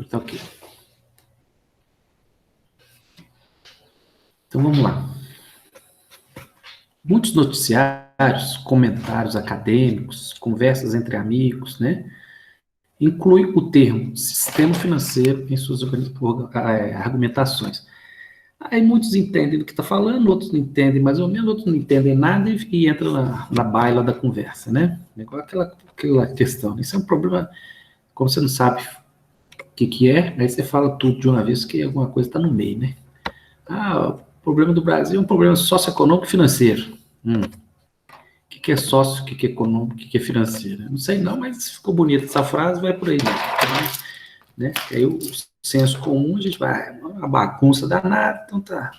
Tá ok. Então vamos lá. Muitos noticiários, comentários acadêmicos, conversas entre amigos, né, incluem o termo sistema financeiro em suas argumentações. Aí muitos entendem do que está falando, outros não entendem mais ou menos, outros não entendem nada e entra na baila da conversa, né? Igual aquela questão. Isso é um problema, como você não sabe o que é, aí você fala tudo de uma vez que alguma coisa está no meio, né? Ah, o problema do Brasil é um problema socioeconômico e financeiro. O que é sócio, o que é econômico, o que é financeiro? Não sei não, mas ficou bonita essa frase, vai por aí mesmo. Né? E aí o senso comum, a gente vai, uma bagunça danada, então tá.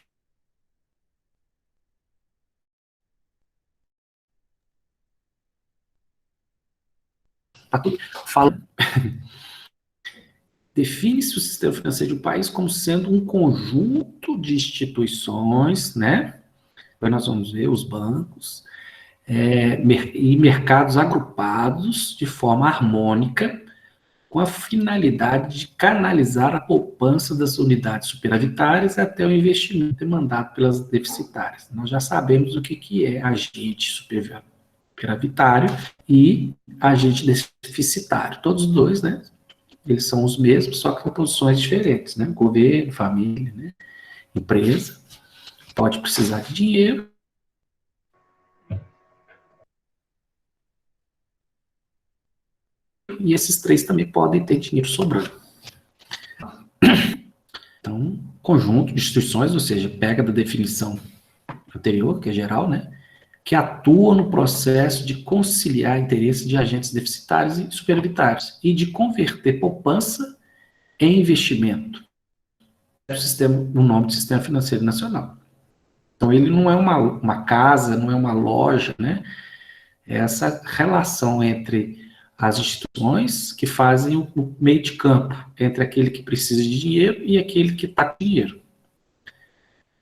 Tá tudo falando. Define-se o sistema financeiro de um país como sendo um conjunto de instituições, né? Aí nós vamos ver os bancos, e mercados agrupados de forma harmônica, com a finalidade de canalizar a poupança das unidades superavitárias até o investimento demandado pelas deficitárias. Nós já sabemos o que é agente superavitário e agente deficitário. Todos os dois, né? Eles são os mesmos, só que com posições diferentes, né? Governo, família, né? Empresa, pode precisar de dinheiro. E esses três também podem ter dinheiro sobrando. Então, conjunto de instituições, ou seja, pega da definição anterior, que é geral, né? Que atua no processo de conciliar interesses de agentes deficitários e superavitários e de converter poupança em investimento. O nome do Sistema Financeiro Nacional. Então, ele não é uma casa, não é uma loja, né? É essa relação entre as instituições que fazem o meio de campo entre aquele que precisa de dinheiro e aquele que está com dinheiro.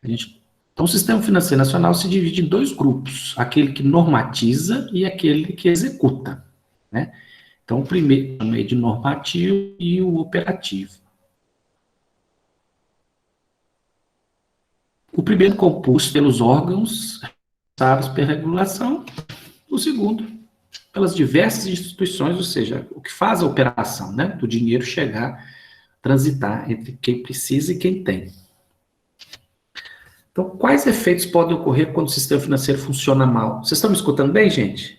Então, o Sistema Financeiro Nacional se divide em dois grupos, aquele que normatiza e aquele que executa, né? Então, o primeiro é de normativo e o operativo. O primeiro composto pelos órgãos responsáveis pela regulação, o segundo pelas diversas instituições, ou seja, o que faz a operação, né, do dinheiro chegar, transitar entre quem precisa e quem tem. Então, quais efeitos podem ocorrer quando o sistema financeiro funciona mal? Vocês estão me escutando bem, gente?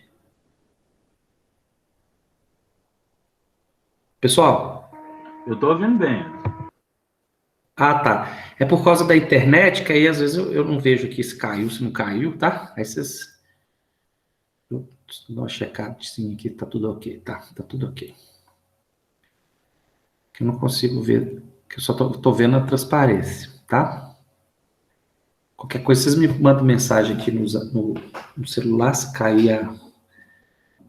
Pessoal? Eu estou ouvindo bem. Ah, tá. É por causa da internet, que aí às vezes eu não vejo aqui se caiu, se não caiu, tá? Aí vocês... Eu dou uma checadinha aqui, tá tudo ok, tá tudo ok. Que eu não consigo ver, que eu só tô vendo a transparência, tá? Qualquer coisa, vocês me mandam mensagem aqui no celular, se cair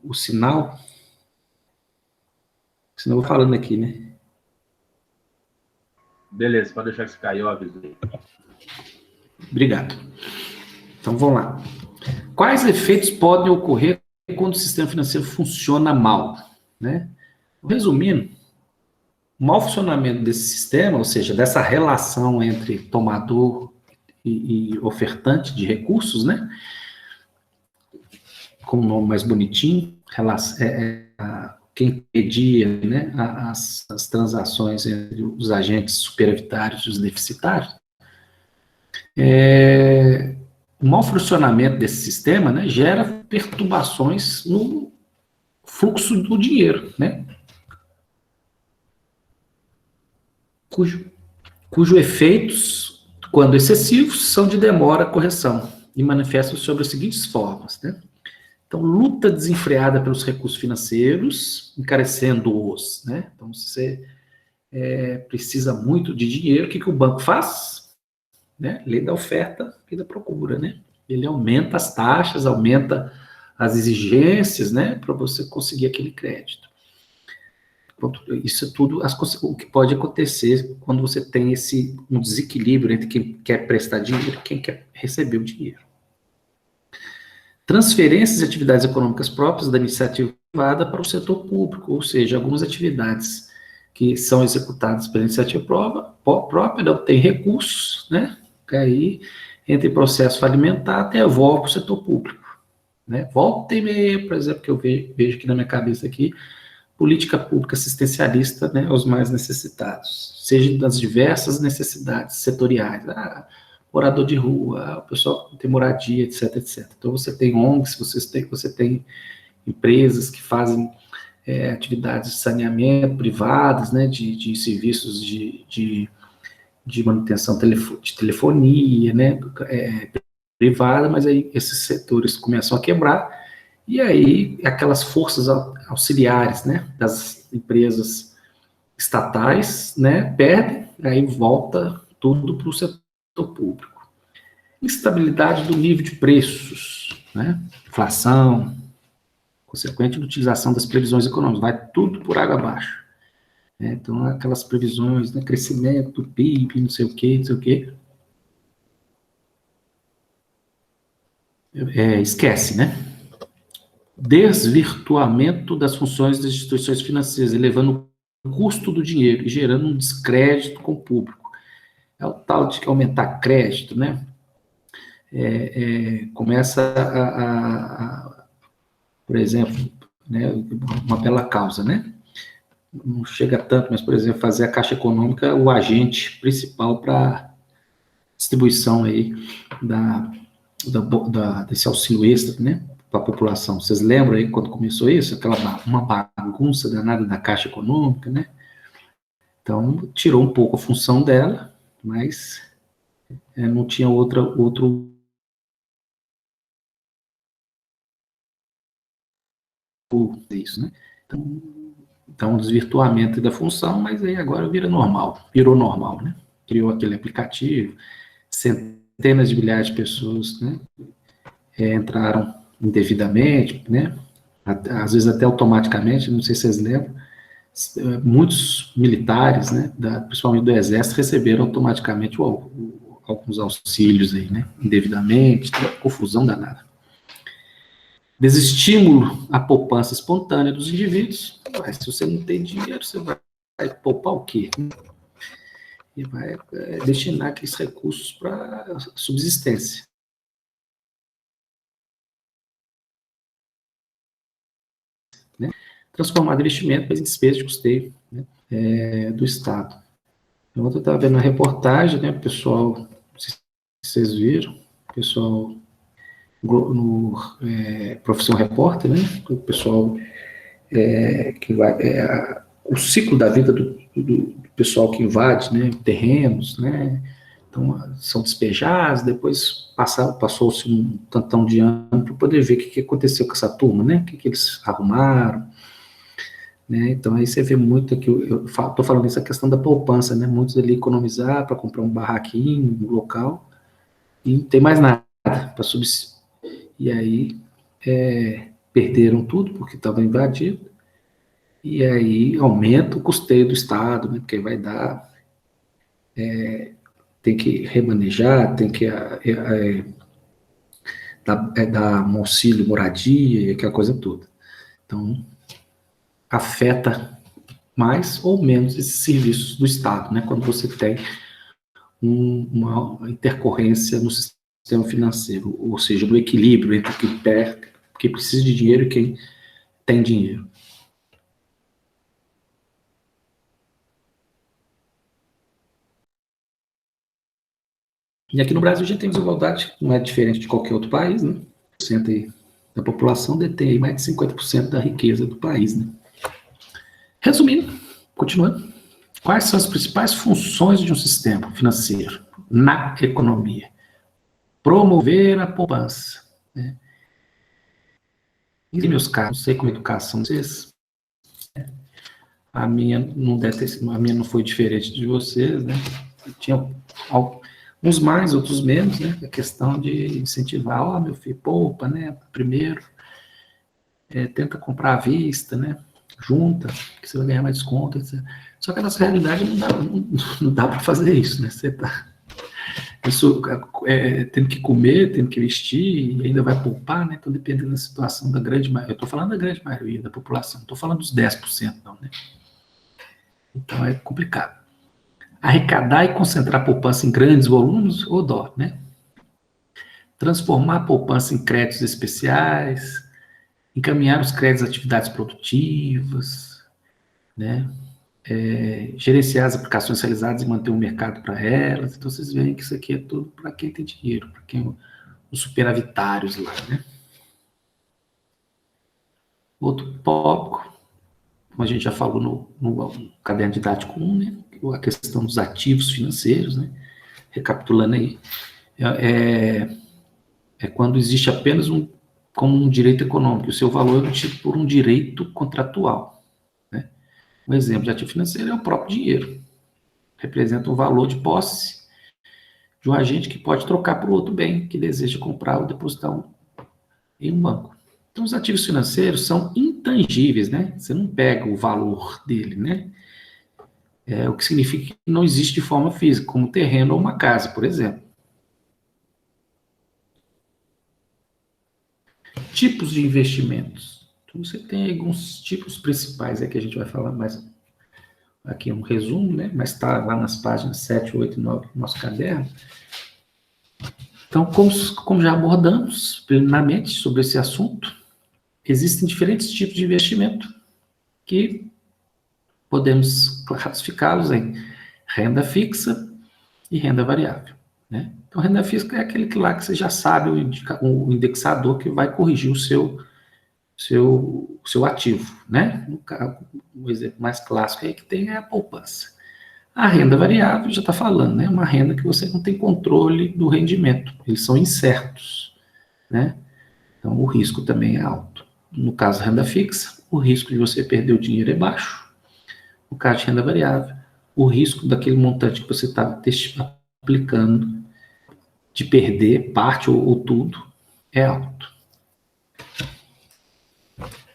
o sinal. Senão eu vou falando aqui, né? Beleza, pode deixar que se caiu, eu avisei. Obrigado. Então, vamos lá. Quais efeitos podem ocorrer quando o sistema financeiro funciona mal? Né? Resumindo, o mau funcionamento desse sistema, ou seja, dessa relação entre tomador e ofertante de recursos, né? Com o nome mais bonitinho, quem pedia, né, as transações entre os agentes superavitários e os deficitários. O mau funcionamento desse sistema, né, gera perturbações no fluxo do dinheiro, né, cujo efeitos, quando excessivos, são de demora à correção e manifestam sobre as seguintes formas, né? Então, luta desenfreada pelos recursos financeiros, encarecendo-os, né? Então, se você precisa muito de dinheiro, o que o banco faz? Né? Lei da oferta e da procura, né? Ele aumenta as taxas, aumenta as exigências, né? Para você conseguir aquele crédito. Isso é tudo o que pode acontecer quando você tem um desequilíbrio entre quem quer prestar dinheiro e quem quer receber o dinheiro. Transferências de atividades econômicas próprias da iniciativa privada para o setor público, ou seja, algumas atividades que são executadas pela iniciativa própria, não tem recursos, né? Que aí entra em processo falimentar, devolve para o setor público, né? Volta e meia, por exemplo, que eu vejo aqui na minha cabeça aqui, política pública assistencialista, né, aos mais necessitados, seja das diversas necessidades setoriais, morador de rua, o pessoal que tem moradia, etc, etc. Então, você tem ONGs, você tem empresas que fazem atividades de saneamento privadas, né, de serviços de manutenção de telefonia, né, privada, mas aí esses setores começam a quebrar, e aí aquelas forças auxiliares, né, das empresas estatais, né, perdem, aí volta tudo para o setor público. Instabilidade do nível de preços, né, inflação, consequente da utilização das previsões econômicas, vai tudo por água abaixo. Né, então, aquelas previsões, né, crescimento do PIB, não sei o quê, esquece, né? Desvirtuamento das funções das instituições financeiras, elevando o custo do dinheiro e gerando um descrédito com o público. É o tal de aumentar crédito, né? Começa por exemplo, né, uma bela causa, né? Não chega tanto, mas, por exemplo, fazer a Caixa Econômica o agente principal para distribuição aí desse auxílio extra, né, para a população. Vocês lembram aí quando começou isso? Uma bagunça danada da Caixa Econômica, né? Então, tirou um pouco a função dela, mas não tinha outro isso, né? Então, um desvirtuamento da função, mas aí agora virou normal, né? Criou aquele aplicativo, centenas de milhares de pessoas, né, entraram indevidamente, né, às vezes até automaticamente, não sei se vocês lembram, muitos militares, né, principalmente do Exército, receberam automaticamente alguns auxílios aí, né, indevidamente, confusão danada. Desestímulo à poupança espontânea dos indivíduos. Mas se você não tem dinheiro, você vai poupar o quê? E vai destinar aqueles recursos para subsistência. Né? Transformar investimento em despesa de custeio, né, do Estado. Então, eu estava vendo a reportagem, né, o pessoal, não sei se vocês viram, o pessoal no Profissão Repórter, né, o pessoal que vai, o ciclo da vida do pessoal que invade, né, terrenos, né, então são despejados, depois passou-se um tantão de ano para poder ver o que aconteceu com essa turma, né, o que eles arrumaram, né, então aí você vê muito aqui, eu estou falando isso, a questão da poupança, né, muitos ali economizar para comprar um barraquinho, um local, e não tem mais nada para subsistir, e aí perderam tudo porque estava invadido, e aí aumenta o custeio do Estado, né, porque vai dar, tem que remanejar, tem que dar um auxílio moradia e aquela coisa toda. Então, afeta mais ou menos esses serviços do Estado, né, quando você tem uma intercorrência no sistema financeiro, ou seja, no equilíbrio entre quem precisa de dinheiro e quem tem dinheiro. E aqui no Brasil a gente tem desigualdade, não é diferente de qualquer outro país, né? Da população detém aí mais de 50% da riqueza do país, né? Resumindo, continuando, quais são as principais funções de um sistema financeiro na economia? Promover a poupança, né? E meus casos, não sei como educação vocês, a minha não foi diferente de vocês, né? Tinha uns mais, outros menos, né? A questão de incentivar, meu filho, poupa, né? Primeiro, tenta comprar à vista, né? Junta, que você vai ganhar mais desconto, etc. Só que a nossa realidade não dá para fazer isso, né? Você tá tendo que comer, tendo que vestir, e ainda vai poupar, né? Então, dependendo da situação da grande maioria. Eu estou falando da grande maioria da população, não estou falando dos 10%, não, né? Então é complicado. Arrecadar e concentrar a poupança em grandes volumes ou dó, né? Transformar a poupança em créditos especiais, encaminhar os créditos a atividades produtivas, né? Gerenciar as aplicações realizadas e manter um mercado para elas. Então, vocês veem que isso aqui é tudo para quem tem dinheiro, para quem os superavitários lá, né? Outro tópico, como a gente já falou no caderno didático 1, né? A questão dos ativos financeiros, né? Recapitulando aí, é quando existe apenas como um direito econômico, o seu valor é obtido por um direito contratual, né? Um exemplo de ativo financeiro é o próprio dinheiro, representa um valor de posse de um agente que pode trocar por outro bem que deseja comprar ou depositar em um banco. Então, os ativos financeiros são intangíveis, né? Você não pega o valor dele, né? O que significa que não existe de forma física, como um terreno ou uma casa, por exemplo. Tipos de investimentos. Então, você tem alguns tipos principais, que a gente vai falar mais aqui, um resumo, né? Mas está lá nas páginas 7, 8 e 9 do nosso caderno. Então, como já abordamos preliminarmente sobre esse assunto, existem diferentes tipos de investimento que podemos classificá-los em renda fixa e renda variável, né? Então, renda fixa é aquele que lá que você já sabe o indexador que vai corrigir o seu ativo, né? No caso, o exemplo mais clássico aí que tem é a poupança. A renda variável já está falando, né? Uma renda que você não tem controle do rendimento, eles são incertos, né? Então, o risco também é alto. No caso da renda fixa, o risco de você perder o dinheiro é baixo. No caso de renda variável, o risco daquele montante que você está aplicando de perder parte ou tudo é alto.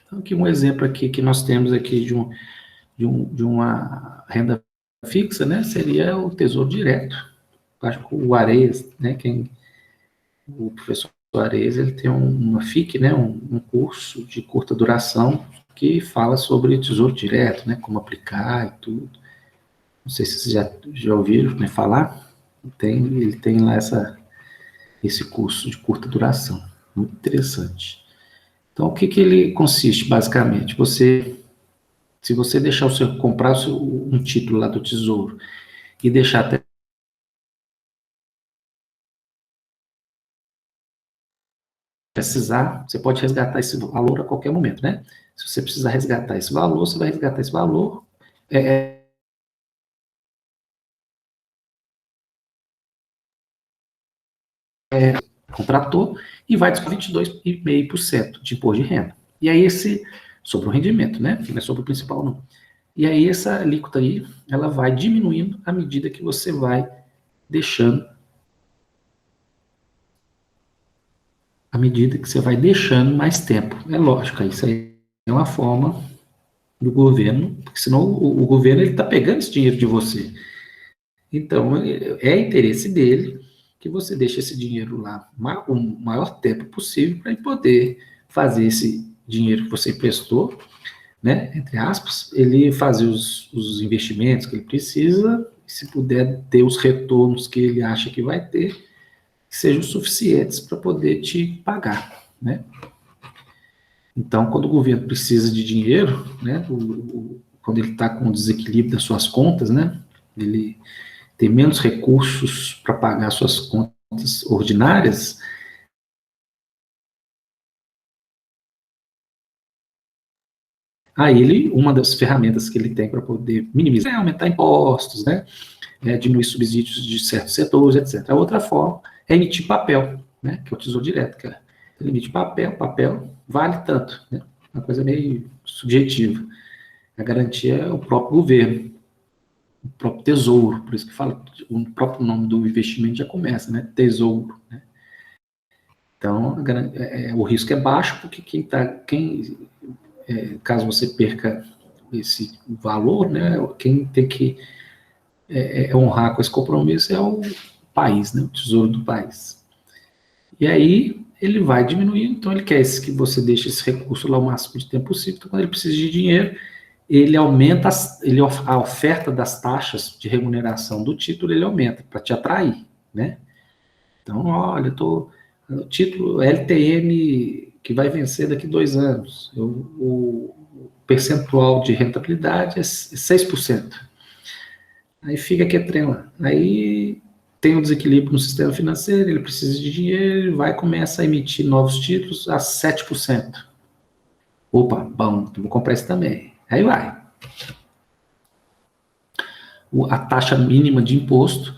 Então, aqui um exemplo aqui que nós temos aqui de uma renda fixa, né, seria o Tesouro Direto. Acho que o Ares, né, o professor Ares, ele tem uma FIC, né, um curso de curta duração que fala sobre Tesouro Direto, né, como aplicar e tudo. Não sei se vocês já ouviram, né, falar. Ele tem lá esse curso de curta duração, muito interessante. Então, o que ele consiste, basicamente? Se você deixar comprar um título lá do Tesouro e deixar até precisar, você pode resgatar esse valor a qualquer momento, né? Se você precisar resgatar esse valor, você vai resgatar esse valor. Contratou e vai descontar 22,5% de imposto de renda. E aí sobre o rendimento, né? Não é sobre o principal, não. E aí essa alíquota aí, ela vai diminuindo à medida que você vai deixando, mais tempo. É lógico, isso aí é uma forma do governo, porque senão o governo está pegando esse dinheiro de você. Então, é interesse dele que você deixe esse dinheiro lá o maior tempo possível para ele poder fazer esse dinheiro que você emprestou, né, entre aspas, ele fazer os investimentos que ele precisa, se puder ter os retornos que ele acha que vai ter, que sejam suficientes para poder te pagar, né? Então, quando o governo precisa de dinheiro, né, quando ele está com desequilíbrio das suas contas, né, ele tem menos recursos para pagar suas contas ordinárias, aí uma das ferramentas que ele tem para poder minimizar é aumentar impostos, né, diminuir subsídios de certos setores, etc. A outra forma é emitir papel, né, que é o Tesouro Direto, que ele emite papel vale tanto, né, uma coisa meio subjetiva. A garantia é o próprio governo, o próprio tesouro, por isso que fala, o próprio nome do investimento já começa, né, tesouro, né. Então, o risco é baixo, porque caso você perca esse valor, né, quem tem que honrar com esse compromisso é o país, né, o tesouro do país. E aí ele vai diminuindo, então ele quer que você deixe esse recurso lá o máximo de tempo possível, então quando ele precisa de dinheiro, ele aumenta, a oferta das taxas de remuneração do título, ele aumenta, para te atrair, né? Então, olha, o título LTN que vai vencer daqui 2 anos, o percentual de rentabilidade é 6%. Aí fica aqui a trem lá. Aí tem um desequilíbrio no sistema financeiro, ele precisa de dinheiro, ele vai começar a emitir novos títulos a 7%. Opa, bom, vou comprar esse também. Aí vai. A taxa mínima de imposto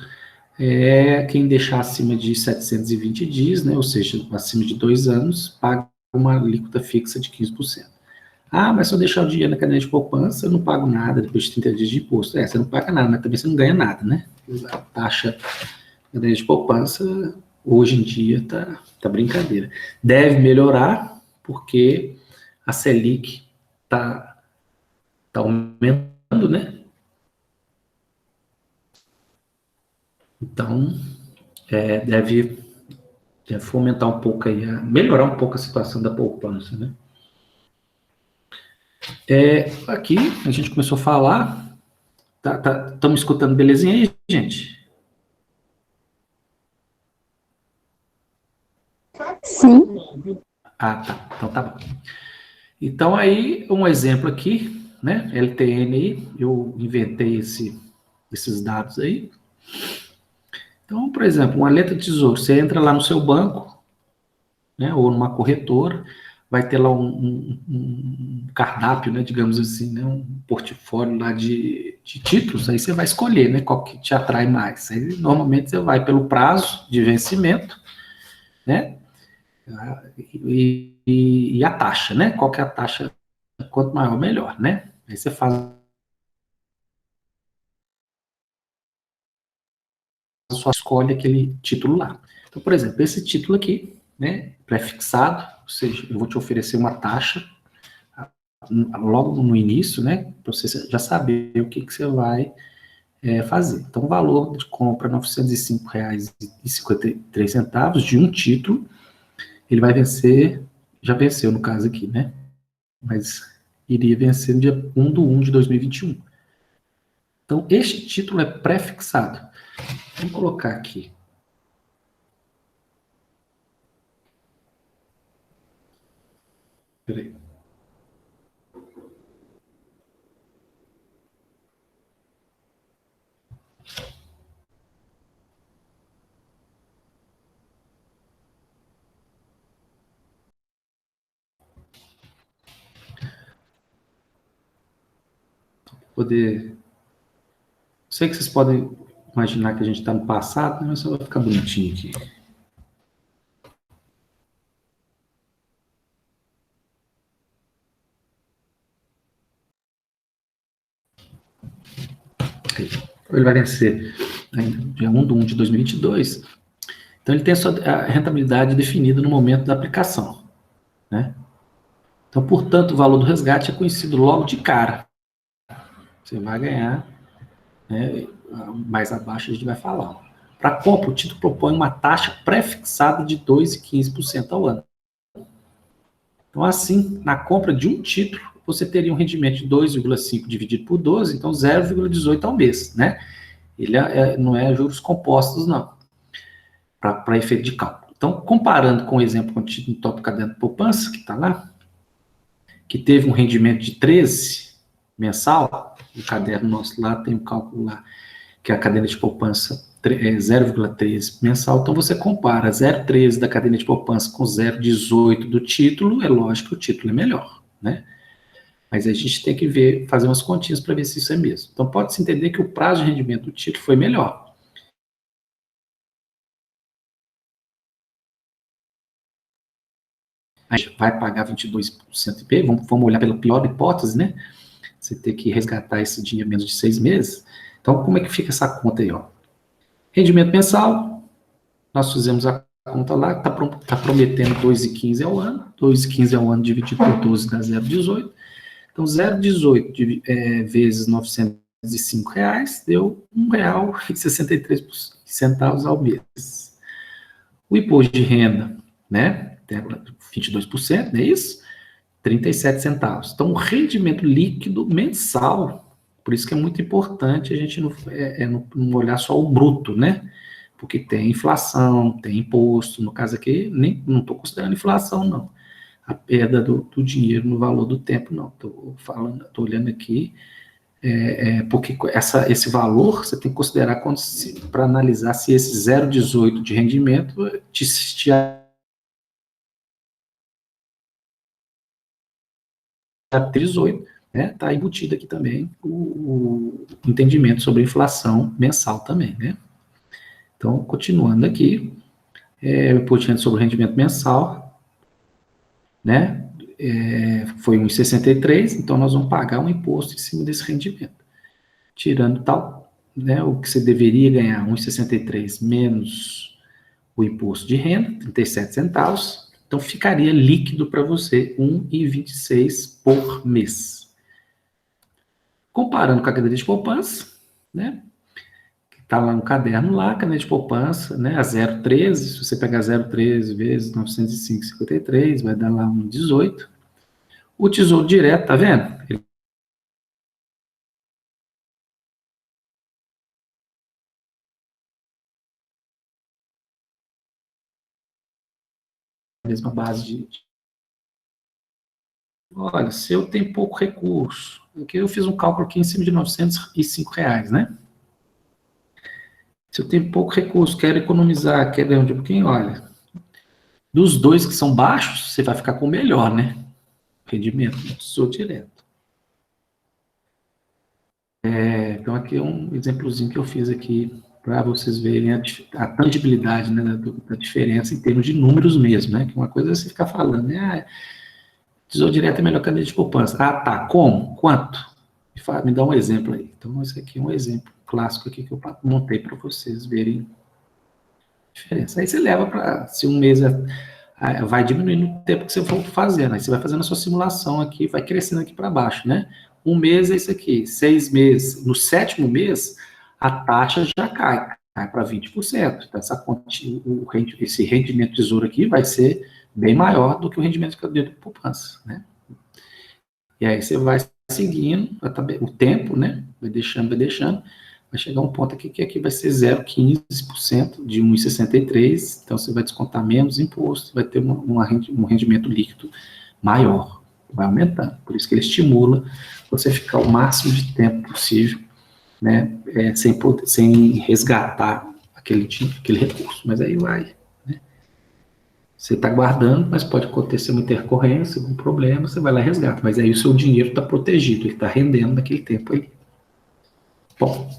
é quem deixar acima de 720 dias, né, ou seja, acima de 2 anos, paga uma alíquota fixa de 15%. Ah, mas se eu deixar o dinheiro na caderneta de poupança, eu não pago nada depois de 30 dias de imposto. Você não paga nada, mas também você não ganha nada, né? A taxa da caderneta de poupança, hoje em dia, tá brincadeira. Deve melhorar, porque a Selic tá aumentando, né? Então, deve fomentar um pouco aí, melhorar um pouco a situação da poupança, né? Aqui, a gente começou a falar, estamos escutando belezinha aí, gente? Sim. Ah, tá. Então tá bom. Então aí, um exemplo aqui, né? LTN aí, eu inventei esses dados aí. Então, por exemplo, uma letra de tesouro, você entra lá no seu banco, né? Ou numa corretora, vai ter lá um cardápio, né? Digamos assim, né? Um portfólio lá de títulos, aí você vai escolher, né? Qual que te atrai mais. Aí, normalmente, você vai pelo prazo de vencimento, né? E a taxa, né? Qual que é a taxa? Quanto maior, melhor, né? Aí você faz a sua escolha, aquele título lá. Então, por exemplo, esse título aqui, né? Prefixado, ou seja, eu vou te oferecer uma taxa logo no início, né? Para você já saber o que você vai fazer. Então, o valor de compra R$ 905,53 de um título, ele vai vencer, já venceu no caso aqui, né? Mas iria vencer no dia 1/1/2021. Então, este título é prefixado. Vamos colocar aqui. Peraí. Poder. Sei que vocês podem imaginar que a gente está no passado, né? Mas só vai ficar bonitinho aqui. Ele vai vencer dia 1/1/2022. Então, ele tem a rentabilidade definida no momento da aplicação, né? Então, portanto, o valor do resgate é conhecido logo de cara. Você vai ganhar, né? Mais abaixo a gente vai falar. Para compra, o título propõe uma taxa pré-fixada de 2,15% ao ano. Então, assim, na compra de um título, você teria um rendimento de 2,5 dividido por 12, então 0,18 ao mês, né? Ele não é juros compostos, não, para efeito de cálculo. Então, comparando com o exemplo com o título top caderno de poupança, que está lá, que teve um rendimento de 13 mensal, o caderno nosso lá tem um cálculo lá, que é a caderneta de poupança 0,13 mensal, então você compara 0,13 da caderneta de poupança com 0,18 do título, é lógico que o título é melhor, né? Mas a gente tem que fazer umas continhas para ver se isso é mesmo. Então pode-se entender que o prazo de rendimento do título foi melhor. A gente vai pagar 22% IPI, vamos olhar pela pior hipótese, né? Você ter que resgatar esse dinheiro em menos de 6 meses. Então, como é que fica essa conta aí, ó? Rendimento mensal, nós fizemos a conta lá, está prometendo 2,15 ao ano, 2,15 ao ano dividido por 12 dá 0,18. Então, 0,18 vezes R$ 905 deu R$ 1,63 ao mês. O imposto de renda, né, 22%, não é isso? 37 centavos. Então, o rendimento líquido mensal, por isso que é muito importante a gente não olhar só o bruto, né? Porque tem inflação, tem imposto. No caso aqui, não estou considerando inflação, não. A perda do dinheiro no valor do tempo, não. Estou olhando aqui, porque esse valor você tem que considerar para analisar se esse 0,18 de rendimento te 18, né? Está embutido aqui também o entendimento sobre inflação mensal também, né? Então, continuando aqui, o imposto sobre o rendimento mensal, né? Foi 1,63, então nós vamos pagar um imposto em cima desse rendimento. Tirando tal, né? O que você deveria ganhar, 1,63 menos o imposto de renda, 37 centavos, então ficaria líquido para você 1,26 por mês. Comparando com a caderneta de poupança, né? Que está lá no caderno lá, caderneta de poupança, né? A 0,13, se você pegar 0,13 vezes 905,53, vai dar lá 1,18. O Tesouro Direto, tá vendo? Ele a mesma base de. Olha, se eu tenho pouco recurso, aqui eu fiz um cálculo aqui em cima de R$ 905, né? Se eu tenho pouco recurso, quero economizar, quero ganhar um pouquinho, olha, dos dois que são baixos, você vai ficar com o melhor, né? Rendimento do Tesouro Direto. Então, aqui é um exemplozinho que eu fiz aqui para vocês verem a tangibilidade, né, da diferença em termos de números mesmo, né? Que uma coisa é você ficar falando, né? Tesouro Direto é melhor que a caderneta de poupança. Ah, tá. Como? Quanto? Me dá um exemplo aí. Então, esse aqui é um exemplo clássico aqui que eu montei para vocês verem a diferença. Aí você leva para, se um mês vai diminuindo o tempo que você for fazendo. Aí você vai fazendo a sua simulação aqui, vai crescendo aqui para baixo, né? Um mês é isso aqui, 6 meses. No 7º mês, a taxa já cai para 20%. Então, esse rendimento tesouro aqui vai ser bem maior do que o rendimento de caderneta de poupança, né? E aí você vai seguindo o tempo, né? Vai deixando, vai chegar um ponto aqui que aqui vai ser 0,15% de 1,63, então você vai descontar menos imposto, vai ter um rendimento líquido maior, vai aumentando. Por isso que ele estimula você ficar o máximo de tempo possível, né? Sem resgatar aquele recurso, mas aí vai. Você está guardando, mas pode acontecer uma intercorrência, algum problema, você vai lá e resgata. Mas aí o seu dinheiro está protegido, ele está rendendo naquele tempo aí. Bom,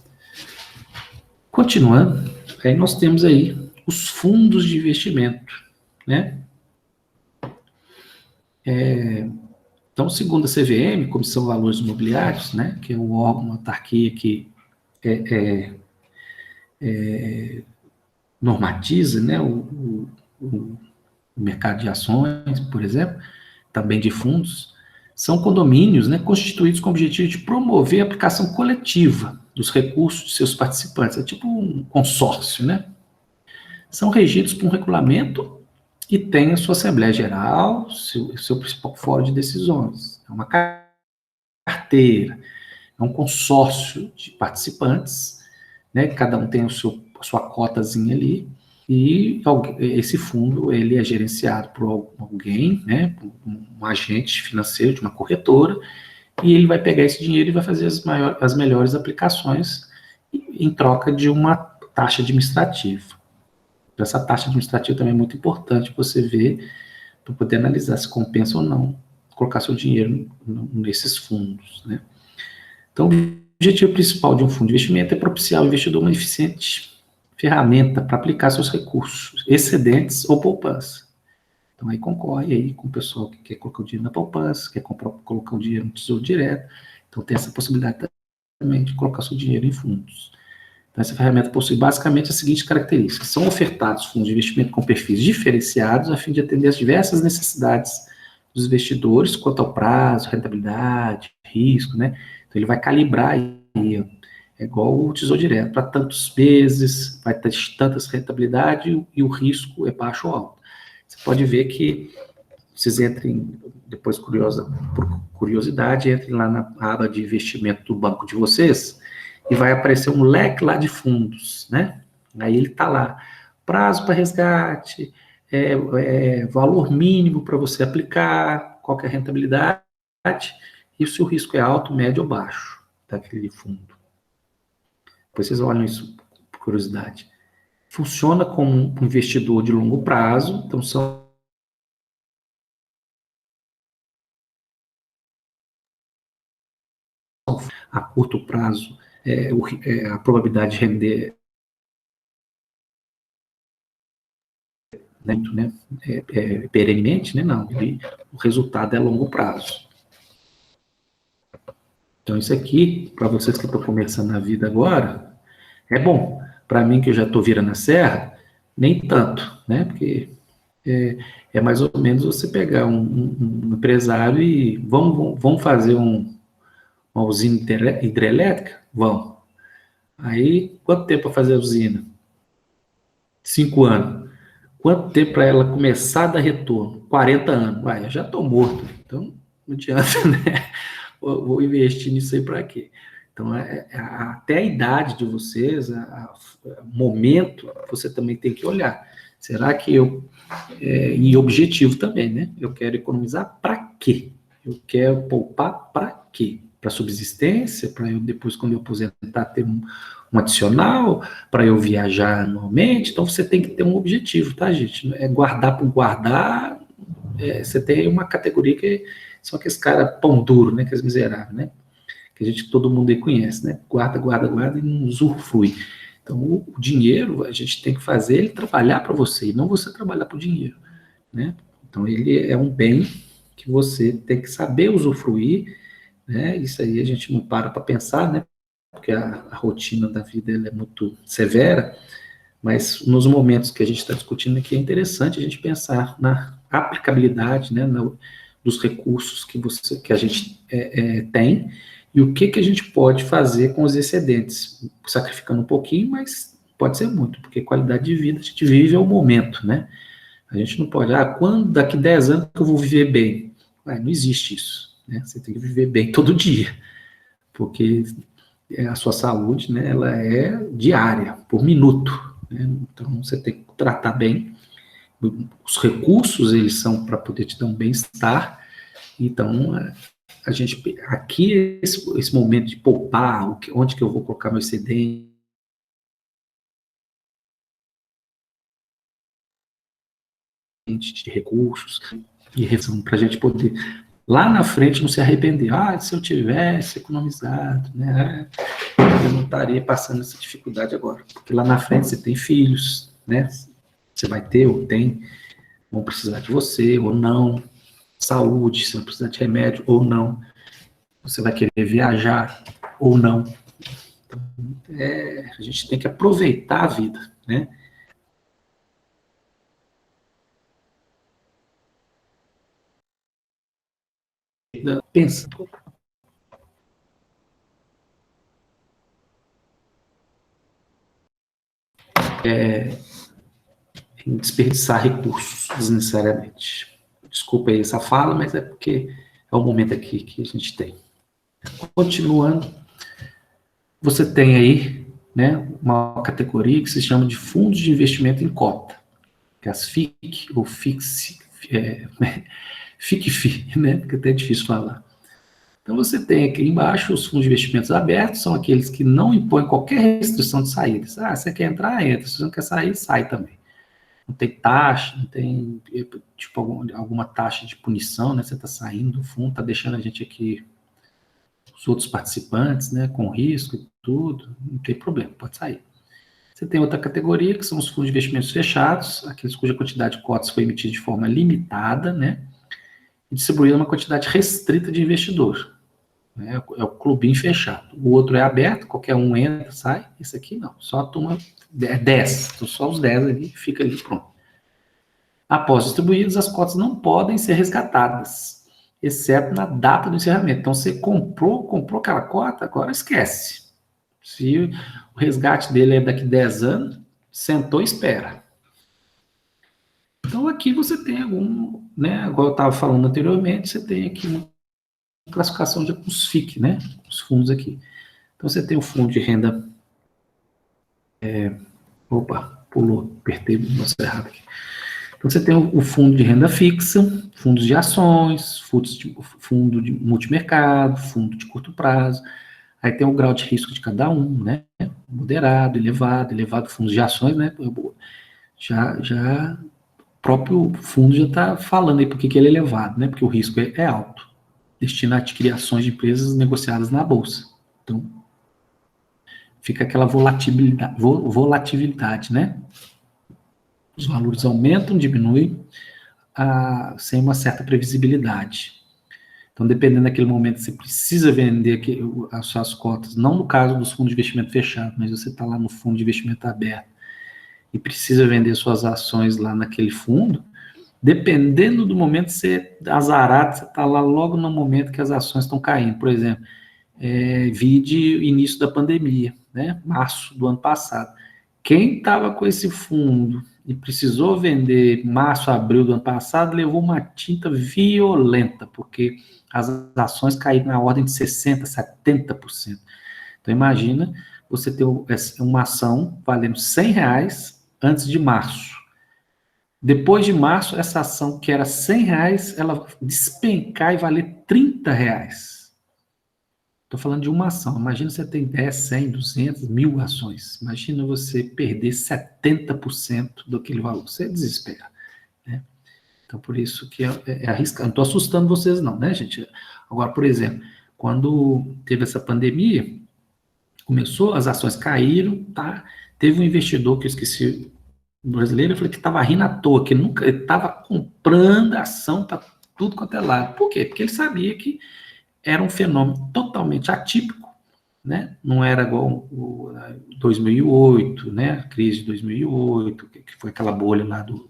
continuando, aí nós temos aí os fundos de investimento, né? Então, segundo a CVM, Comissão de Valores Imobiliários, né, que é o órgão, uma autarquia que normatiza, né, o mercado de ações, por exemplo, também de fundos, são condomínios, né, constituídos com o objetivo de promover a aplicação coletiva dos recursos de seus participantes. É tipo um consórcio, né? São regidos por um regulamento e têm a sua Assembleia Geral, seu principal fórum de decisões. É uma carteira, é um consórcio de participantes, né? Cada um tem a sua cotazinha ali, e esse fundo ele é gerenciado por alguém, né, um agente financeiro de uma corretora, e ele vai pegar esse dinheiro e vai fazer as melhores aplicações em troca de uma taxa administrativa. Essa taxa administrativa também é muito importante você ver para poder analisar se compensa ou não colocar seu dinheiro nesses fundos, né? Então, o objetivo principal de um fundo de investimento é propiciar ao investidor uma eficiente ferramenta para aplicar seus recursos, excedentes ou poupança. Então, aí concorre aí com o pessoal que quer colocar o dinheiro na poupança, quer colocar o dinheiro no Tesouro Direto. Então, tem essa possibilidade também de colocar seu dinheiro em fundos. Então, essa ferramenta possui basicamente as seguintes características. São ofertados fundos de investimento com perfis diferenciados a fim de atender às diversas necessidades dos investidores quanto ao prazo, rentabilidade, risco, né? Então, ele vai calibrar aí, ó. É igual o Tesouro Direto, para tantos meses, vai ter tantas rentabilidade e o risco é baixo ou alto. Você pode ver que vocês entrem, depois por curiosidade, entrem lá na aba de investimento do banco de vocês e vai aparecer um leque lá de fundos, né? Aí ele está lá, prazo para resgate, valor mínimo para você aplicar, qual que é a rentabilidade, e se o risco é alto, médio ou baixo daquele fundo. Depois vocês olham isso por curiosidade. Funciona como um investidor de longo prazo, então são a curto prazo, a probabilidade de render né, perenemente, né? Não, o resultado é a longo prazo. Então, isso aqui, para vocês que estão começando na vida agora, é bom. Para mim, que eu já estou virando a serra, nem tanto, né? Porque é mais ou menos você pegar um empresário e vamos fazer uma usina hidrelétrica? Vamos. Aí, quanto tempo para fazer a usina? 5 anos. Quanto tempo para ela começar a dar retorno? 40 anos. Uai, eu já estou morto. Então, não adianta, né? Vou investir nisso aí para quê? Então, até a idade de vocês, momento, você também tem que olhar. Será que e objetivo também, né? Eu quero economizar para quê? Eu quero poupar para quê? Para subsistência, para eu depois, quando eu aposentar, ter um adicional, para eu viajar anualmente. Então, você tem que ter um objetivo, tá, gente? É guardar por guardar. Você tem uma categoria que são aqueles caras pão duro, né? Aqueles miseráveis, né? Que todo mundo aí conhece, né? Guarda, guarda, guarda e não usufrui. Então, o dinheiro, a gente tem que fazer ele trabalhar para você, e não você trabalhar para o dinheiro, né? Então, ele é um bem que você tem que saber usufruir, né? Isso aí a gente não para pensar, né? Porque a rotina da vida ela é muito severa, mas nos momentos que a gente está discutindo aqui é interessante a gente pensar na aplicabilidade, né? Dos recursos que a gente tem e o que a gente pode fazer com os excedentes, sacrificando um pouquinho, mas pode ser muito, porque qualidade de vida a gente vive ao momento, né? A gente não pode, quando daqui 10 anos que eu vou viver bem? Não existe isso, né? Você tem que viver bem todo dia, porque a sua saúde, né, ela é diária, por minuto, né? Então você tem que tratar bem. Os recursos, eles são para poder te dar um bem-estar. Então, a gente, aqui, esse momento de poupar, onde que eu vou colocar meu excedente, de recursos, e para a gente poder, lá na frente, não se arrepender. Se eu tivesse economizado, né, eu não estaria passando essa dificuldade agora. Porque lá na frente você tem filhos, né, você vai ter ou tem, vão precisar de você ou não, saúde, você vai precisar de remédio ou não, você vai querer viajar ou não. Então, a gente tem que aproveitar a vida, né? Pensa. Em desperdiçar recursos desnecessariamente. Desculpa aí essa fala, mas é porque é o momento aqui que a gente tem. Continuando, você tem aí, né, uma categoria que se chama de fundos de investimento em cota, que é as FIC, ou FICFI, né, porque até é difícil falar. Então, você tem aqui embaixo os fundos de investimentos abertos, são aqueles que não impõem qualquer restrição de saída. Você quer entrar, entra. Se você não quer sair, sai também. Não tem taxa, não tem, tipo, alguma taxa de punição, né? Você está saindo do fundo, está deixando a gente aqui, os outros participantes, né, com risco e tudo, não tem problema, pode sair. Você tem outra categoria, que são os fundos de investimentos fechados, aqueles cuja quantidade de cotas foi emitida de forma limitada, né, e distribuída uma quantidade restrita de investidor. É o clubinho fechado. O outro é aberto, qualquer um entra, sai. Esse aqui não, só a turma 10. Então, só os 10 ali, fica ali pronto. Após distribuídas, as cotas não podem ser resgatadas, exceto na data do encerramento. Então, você comprou aquela cota, agora esquece. Se o resgate dele é daqui 10 anos, sentou e espera. Então, aqui você tem né, igual eu estava falando anteriormente, você tem aqui uma classificação de alguns FIC, né, os fundos aqui. Então, você tem o fundo de renda... Opa, pulou, apertei o negócio errado aqui. Então, você tem o fundo de renda fixa, fundos de ações, fundo de multimercado, fundo de curto prazo. Aí tem o grau de risco de cada um, né? Moderado, elevado, fundos de ações, né? O próprio fundo já está falando aí por que ele é elevado, né? Porque o risco é alto. Destina a adquirir ações de empresas negociadas na bolsa. Então, fica aquela volatilidade, né? Os valores aumentam, diminuem, sem uma certa previsibilidade. Então, dependendo daquele momento, você precisa vender as suas cotas, não no caso dos fundos de investimento fechado, mas você está lá no fundo de investimento aberto e precisa vender suas ações lá naquele fundo, dependendo do momento, você azarado, você está lá logo no momento que as ações estão caindo. Por exemplo, vide início da pandemia, né? Março do ano passado. Quem estava com esse fundo e precisou vender março, abril do ano passado, levou uma tinta violenta, porque as ações caíram na ordem de 60%, 70%. Então, imagina você ter uma ação valendo R$100 antes de março. Depois de março, essa ação que era R$100, ela despencar e valer R$30. Estou falando de uma ação. Imagina você tem 10, 100, 200, 1.000 ações. Imagina você perder 70% daquele valor. Você desespera, né? Então, por isso que é arriscado. Não estou assustando vocês não, né, gente? Agora, por exemplo, quando teve essa pandemia, começou, as ações caíram, tá? Teve um investidor que eu esqueci, brasileiro, eu falei que estava rindo à toa, que nunca estava comprando ação para tudo quanto é lado. Por quê? Porque ele sabia que era um fenômeno totalmente atípico, né? Não era igual o 2008, né? A crise de 2008, que foi aquela bolha lá do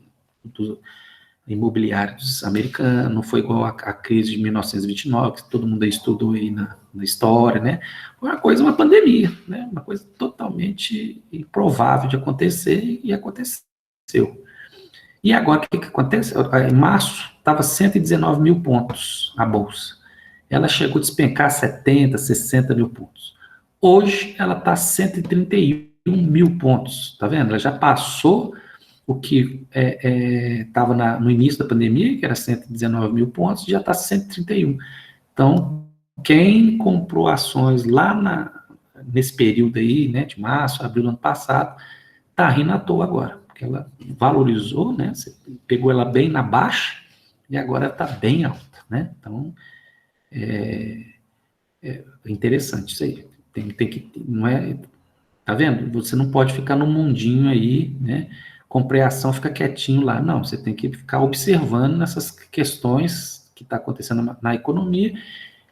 imobiliários americanos, não foi igual a crise de 1929, que todo mundo aí estudou aí na história, né? Foi uma pandemia, né? Uma coisa totalmente improvável de acontecer e aconteceu. E agora, o que acontece? Em março, estava 119 mil pontos a Bolsa. Ela chegou a despencar 70, 60 mil pontos. Hoje, ela está 131 mil pontos, tá vendo? Ela já passou o que estava no início da pandemia, que era 119 mil pontos, já está 131. Então, quem comprou ações lá nesse período aí, né, de março, abril do ano passado, está rindo à toa agora, porque ela valorizou, né, você pegou ela bem na baixa, e agora está bem alta, né? Então, é interessante isso aí. Tem que, não é, tá vendo? Você não pode ficar no mundinho aí, né? Comprei a ação, fica quietinho lá. Não, você tem que ficar observando nessas questões que está acontecendo na economia,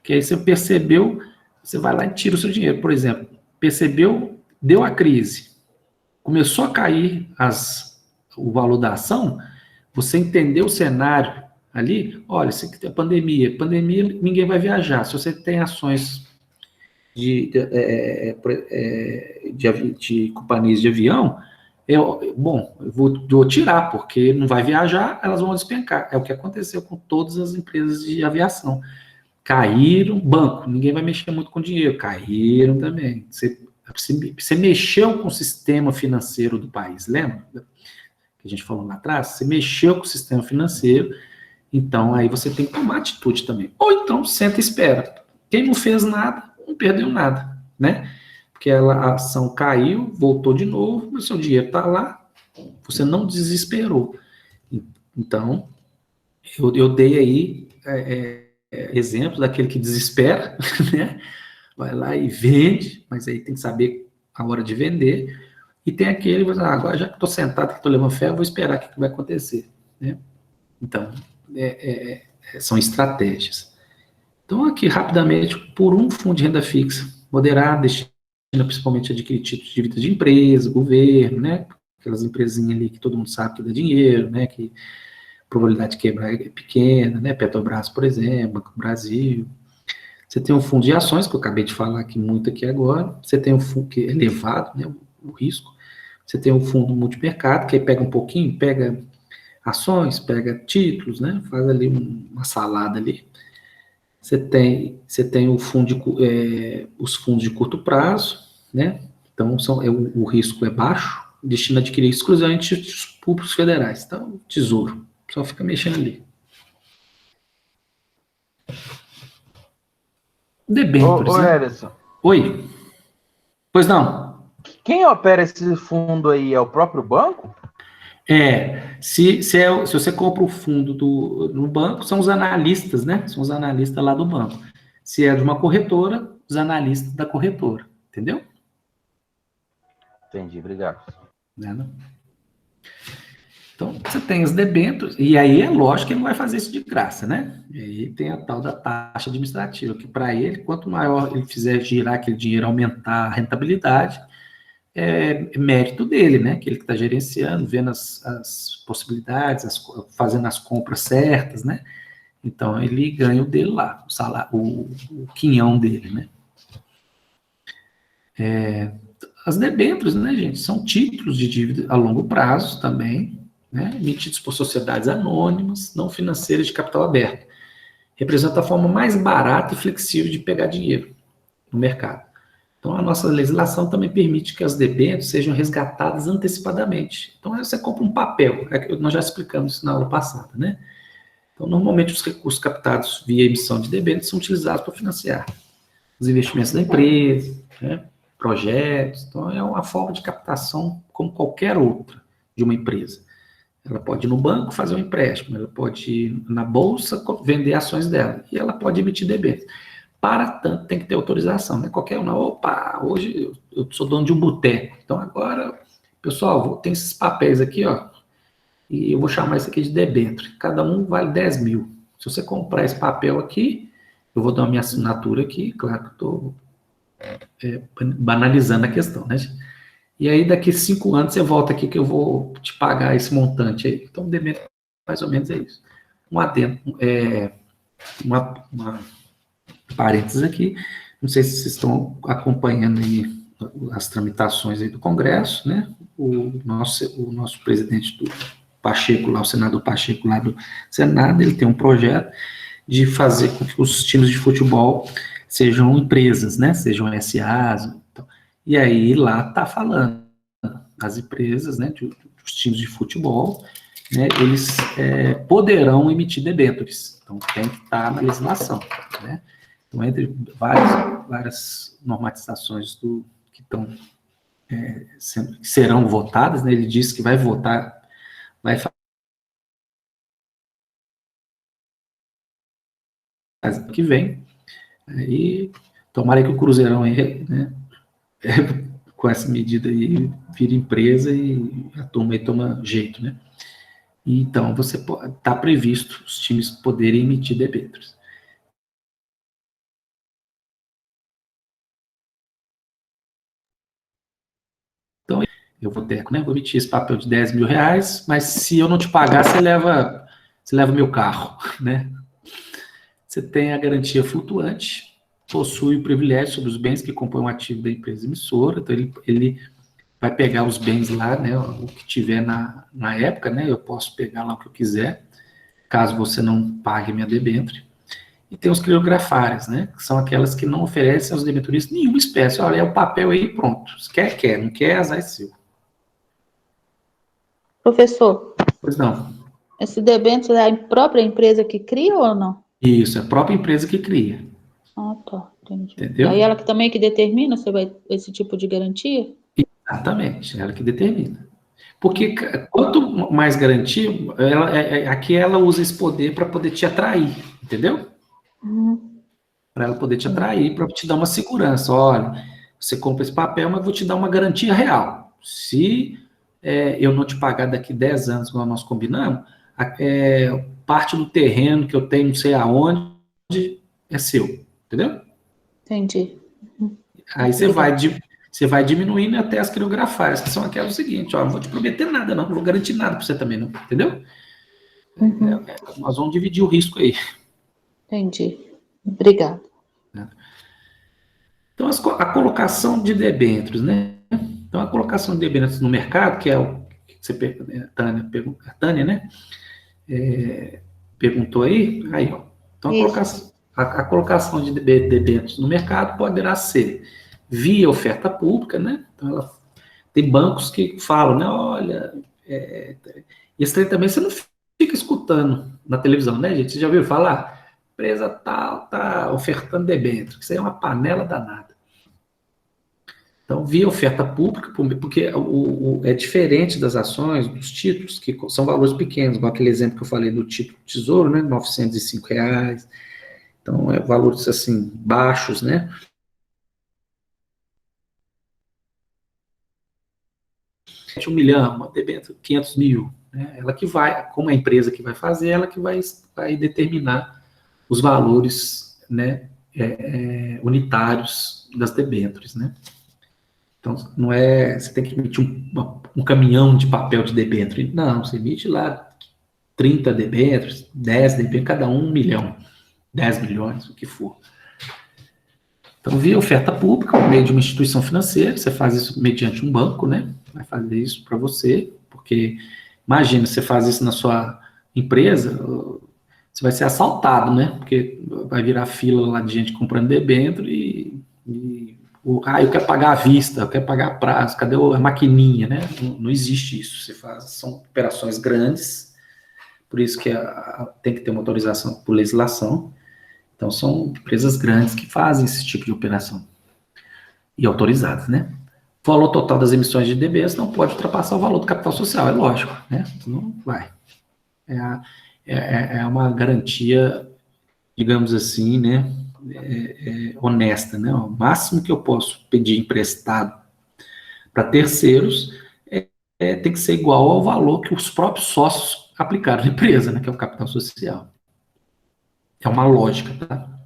que aí você percebeu, você vai lá e tira o seu dinheiro. Por exemplo, percebeu, deu a crise, começou a cair o valor da ação, você entendeu o cenário ali, olha, isso aqui tem pandemia, ninguém vai viajar. Se você tem ações de companhias de avião, eu vou tirar, porque não vai viajar, elas vão despencar. É o que aconteceu com todas as empresas de aviação. Caíram, banco, ninguém vai mexer muito com dinheiro, caíram também. Você mexeu com o sistema financeiro do país, lembra? Que a gente falou lá atrás, você mexeu com o sistema financeiro, então aí você tem que tomar atitude também. Ou então, senta e espera. Quem não fez nada, não perdeu nada, né? Porque a ação caiu, voltou de novo, mas seu dinheiro está lá, você não desesperou. Então, eu dei aí exemplos daquele que desespera, né? Vai lá e vende, mas aí tem que saber a hora de vender. E tem aquele, agora já que estou sentado, que estou levando fé, eu vou esperar o que vai acontecer, né? Então, são estratégias. Então, aqui, rapidamente, por um fundo de renda fixa, moderado, destina principalmente a adquirir títulos de dívida de empresa, governo, né? Aquelas empresinhas ali que todo mundo sabe que dá dinheiro, né? Que a probabilidade de quebrar é pequena, né? Petrobras, por exemplo, Banco do Brasil. Você tem um fundo de ações, que eu acabei de falar aqui muito aqui agora. Você tem um fundo que é elevado, né? O risco. Você tem um fundo multimercado, que aí pega um pouquinho, pega ações, pega títulos, né? Faz ali uma salada ali. Você tem os fundos de curto prazo, né? Então, o risco é baixo, destina a adquirir exclusivamente os públicos federais. Então, tesouro, só fica mexendo ali. Debêntures, Ô, né? Ederson, Oi? Pois não? quem opera esse fundo aí é o próprio banco? Se você compra o fundo no banco, são os analistas, né? São os analistas lá do banco. Se é de uma corretora, os analistas da corretora, entendeu? Entendi, obrigado. Né, não? Então, você tem os debêntures, e aí é lógico que ele não vai fazer isso de graça, né? E aí tem a tal da taxa administrativa, que para ele, quanto maior ele fizer girar aquele dinheiro, aumentar a rentabilidade, é mérito dele, né? Que ele está gerenciando, vendo as possibilidades, fazendo as compras certas, né? Então, ele ganha o dele lá, o salário, o quinhão dele, né? As debêntures, né, gente, são títulos de dívida a longo prazo também, né, emitidos por sociedades anônimas, não financeiras de capital aberto. Representa a forma mais barata e flexível de pegar dinheiro no mercado. Então, a nossa legislação também permite que as debêntures sejam resgatadas antecipadamente. Então, aí você compra um papel, nós já explicamos isso na aula passada, né? Então, normalmente, os recursos captados via emissão de debêntures são utilizados para financiar os investimentos da empresa, né? Projetos. Então, é uma forma de captação como qualquer outra de uma empresa. Ela pode ir no banco fazer um empréstimo, ela pode ir na bolsa vender ações dela, e ela pode emitir debêntures. Para tanto, tem que ter autorização, né? Qualquer um, opa, hoje eu sou dono de um boteco, então agora, pessoal, tem esses papéis aqui, ó, e eu vou chamar isso aqui de debênture. Cada um vale 10 mil. Se você comprar esse papel aqui, eu vou dar a minha assinatura aqui, claro que eu estou banalizando a questão, né? E aí, daqui 5 anos, você volta aqui que eu vou te pagar esse montante aí. Então, debênture, mais ou menos é isso. Um adendo, uma parênteses aqui, não sei se vocês estão acompanhando aí as tramitações aí do Congresso, né? O nosso presidente do Pacheco, lá, o senador Pacheco, lá do Senado, ele tem um projeto de fazer com que os times de futebol sejam empresas, né? Sejam SAs. Então, e aí lá está falando, as empresas, né? Dos times de futebol, né? Eles poderão emitir debêntures. Então tem que estar na legislação, né? Então, entre várias normatizações que estão que serão votadas, né? Ele disse que vai votar, vai fazer o que vem. Aí, tomara que o Cruzeirão aí, né, com essa medida aí, vira empresa e a turma aí toma jeito, né? Então, está previsto os times poderem emitir debêntures. Então, eu vou né? Vou emitir esse papel de 10 mil reais, mas se eu não te pagar, você leva meu carro, né? Você tem a garantia flutuante, possui o privilégio sobre os bens que compõem o ativo da empresa emissora, então ele vai pegar os bens lá, né, o que tiver na época, né, eu posso pegar lá o que eu quiser, caso você não pague minha debênture. E tem os criografários, né, que são aquelas que não oferecem aos debenturistas nenhuma espécie. Olha, é o papel aí, pronto. Se quer, não quer, azar é seu. Professor, Pois não. esse debênture é a própria empresa que cria ou não? Isso, é a própria empresa que cria. Ah, tá, entendi. Entendeu? E aí ela que também que determina se vai esse tipo de garantia? Exatamente, ela que determina. Porque quanto mais garantia, aqui ela usa esse poder para poder te atrair, entendeu? Para ela poder te atrair, para te dar uma segurança. Olha, você compra esse papel, mas eu vou te dar uma garantia real. Se eu não te pagar daqui 10 anos, como nós combinamos, parte do terreno que eu tenho, não sei aonde, é seu, entendeu? Entendi. Aí você vai diminuindo até as criografárias, que são aquelas seguintes, ó, não vou te prometer nada, não vou garantir nada para você também, não, entendeu? Nós vamos dividir o risco aí. Entendi. Obrigada. Então, a colocação de debêntures, né? Então, a colocação de debêntures no mercado, que é Tânia, né? Perguntou aí, ó. Então, a colocação de debêntures no mercado poderá ser via oferta pública, né? Então, tem bancos que falam, né? Olha, esse trem também você não fica escutando na televisão, né, gente? Você já ouviu falar? Empresa tal tá ofertando debêntures, isso aí é uma panela danada. Então, via oferta pública, porque é diferente das ações, dos títulos, que são valores pequenos, igual aquele exemplo que eu falei do título Tesouro, né, R$ 905. Então, valores, assim, baixos, né? R$ 1 milhão, uma debênture, 500 mil. Né? Ela que vai, como a empresa que vai fazer, ela que vai determinar os valores, né, unitários das debêntures, né? Então, não é, você tem que emitir um caminhão de papel de debênture. Não, você emite lá 30 debêntures, 10 debêntures, cada um 1 milhão, 10 milhões, o que for. Então, via oferta pública, por meio de uma instituição financeira, você faz isso mediante um banco, né? Vai fazer isso para você, porque imagina, você faz isso na sua empresa, você vai ser assaltado, né? Porque vai virar fila lá de gente comprando debênture eu quero pagar à vista, eu quero pagar a prazo, cadê a maquininha, né? Não existe isso. São operações grandes, por isso que tem que ter uma autorização por legislação. Então, são empresas grandes que fazem esse tipo de operação. E autorizadas, né? O valor total das emissões de DBs não pode ultrapassar o valor do capital social, é lógico, né? Não vai. É uma garantia, digamos assim, né? Honesta, né? O máximo que eu posso pedir emprestado para terceiros tem que ser igual ao valor que os próprios sócios aplicaram na empresa, né? Que é o capital social. É uma lógica, tá?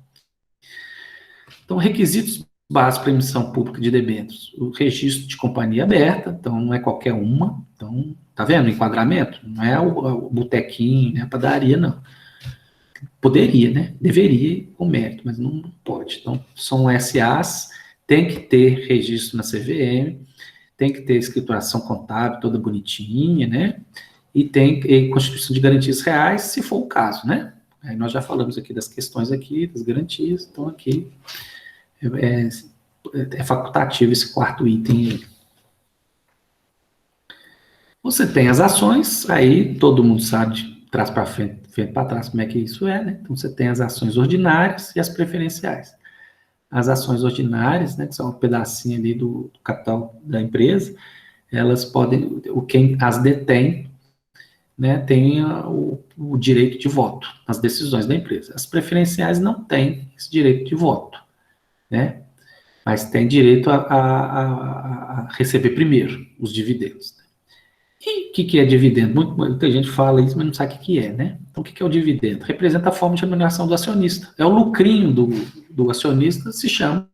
Então, requisitos básicos para emissão pública de debêntures: o registro de companhia aberta, então não é qualquer uma. Então, tá vendo o enquadramento? Não é o botequinho, né? A padaria, não. Poderia, né? Deveria ir com mérito, mas não pode. Então, são SAs, tem que ter registro na CVM, tem que ter escrituração contábil toda bonitinha, né? E tem constituição de garantias reais, se for o caso, né? Aí nós já falamos aqui das questões aqui, das garantias, então aqui é facultativo esse quarto item aí. Você tem as ações, aí todo mundo sabe de trás para frente para trás como é que isso é, né? Então você tem as ações ordinárias e as preferenciais. As ações ordinárias, né, que são um pedacinho ali do capital da empresa, elas podem, quem as detém, né, tem o direito de voto nas decisões da empresa. As preferenciais não têm esse direito de voto, né? Mas tem direito a receber primeiro os dividendos. E o que é dividendo? Muita gente fala isso, mas não sabe o que é, né? Então, o que é o dividendo? Representa a forma de remuneração do acionista. É o lucrinho do acionista, se chama